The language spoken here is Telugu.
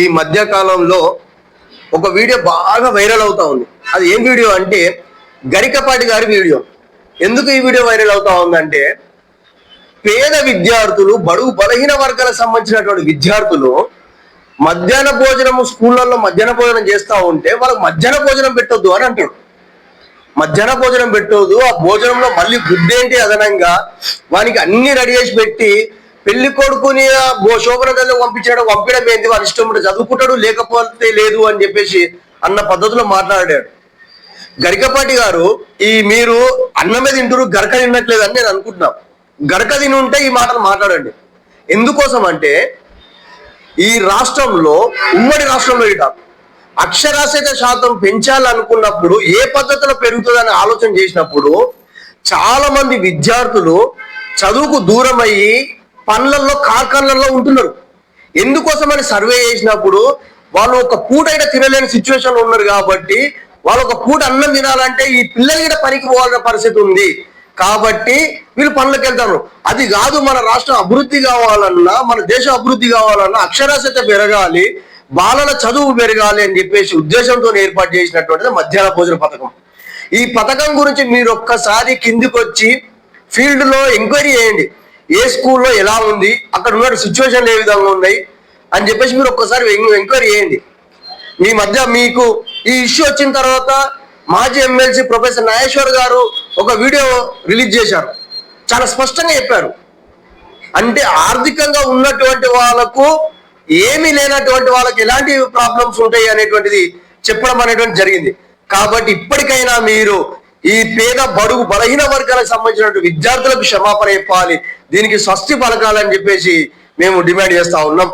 ఈ మధ్య కాలంలో ఒక వీడియో బాగా వైరల్ అవుతా ఉంది. అది ఏం వీడియో అంటే గరికపాటి గారి వీడియో. ఎందుకు ఈ వీడియో వైరల్ అవుతా ఉందంటే, పేద విద్యార్థులు, బడుగు బలహీన వర్గాలకు సంబంధించినటువంటి విద్యార్థులు మధ్యాహ్న భోజనం స్కూళ్ళల్లో మధ్యాహ్న భోజనం చేస్తూ ఉంటే వాళ్ళకి మధ్యాహ్న భోజనం పెట్టొద్దు అని అంటాడు. మధ్యాహ్న భోజనం పెట్టొద్దు, ఆ భోజనంలో మళ్ళీ గుడ్డేంటి అదనంగా వానికి అన్ని రెడీ చేసి పెట్టి పెళ్లి కొడుకుని శోభన గదిలో పంపించడం ఏంటి, వారి ఇష్టం ఉంటే చదువుకుంటాడు లేకపోతే లేదు అని చెప్పేసి అన్న పద్ధతిలో మాట్లాడాడు గరికపాటి గారు. మీరు అన్నమే తింటారు, గరక తినట్లేదు అని నేను అనుకుంటున్నా. గరక తిని ఉంటే ఈ మాటలు మాట్లాడండి. ఎందుకోసం అంటే, ఈ రాష్ట్రంలో, ఉమ్మడి రాష్ట్రంలో ఇట అక్షరాస్యత శాతం పెంచాలనుకున్నప్పుడు ఏ పద్ధతిలో పెరుగుతుందని ఆలోచన చేసినప్పుడు చాలా మంది విద్యార్థులు చదువుకు దూరం అయ్యి పనులలో కార్ఖానలలో ఉంటున్నారు. ఎందుకోసమని సర్వే చేసినప్పుడు వాళ్ళు ఒక పూట అయితే తినలేని సిచ్యువేషన్ లో ఉన్నారు. కాబట్టి వాళ్ళు ఒక పూట అన్నం తినాలంటే ఈ పిల్లలు కూడా పనికి పోవాల్సిన పరిస్థితి ఉంది. కాబట్టి వీళ్ళు పనులకు వెళ్తారు. అది కాదు, మన రాష్ట్రం అభివృద్ధి కావాలన్నా, మన దేశం అభివృద్ధి కావాలన్నా అక్షరాస్యత పెరగాలి, బాలల చదువు పెరగాలి అని చెప్పేసి ఉద్దేశంతో ఏర్పాటు చేసినటువంటిది మధ్యాహ్న భోజన పథకం. ఈ పథకం గురించి మీరు ఒక్కసారి కిందికి వచ్చి ఫీల్డ్ లో ఎంక్వైరీ చేయండి. ఏ స్కూల్లో ఎలా ఉంది, అక్కడ ఉన్న సిచ్యువేషన్లు ఏ విధంగా ఉన్నాయి అని చెప్పేసి మీరు ఒక్కసారి ఎంక్వైరీ చేయండి. మీ మధ్య మీకు ఈ ఇష్యూ వచ్చిన తర్వాత మాజీ ఎమ్మెల్సీ ప్రొఫెసర్ నాగేశ్వర్ గారు ఒక వీడియో రిలీజ్ చేశారు. చాలా స్పష్టంగా చెప్పారు. అంటే ఆర్థికంగా ఉన్నటువంటి వాళ్ళకు, ఏమీ లేనటువంటి వాళ్ళకి ఎలాంటి ప్రాబ్లమ్స్ ఉంటాయి అనేటువంటిది చెప్పడం అనేటువంటి జరిగింది. కాబట్టి ఇప్పటికైనా మీరు ఈ పేద బడుగు బలహీన వర్గాలకు సంబంధించినటువంటి విద్యార్థులకు క్షమాపణ చెప్పాలి, దీనికి స్వస్తి పలకాలని చెప్పేసి మేము డిమాండ్ చేస్తా ఉన్నాం.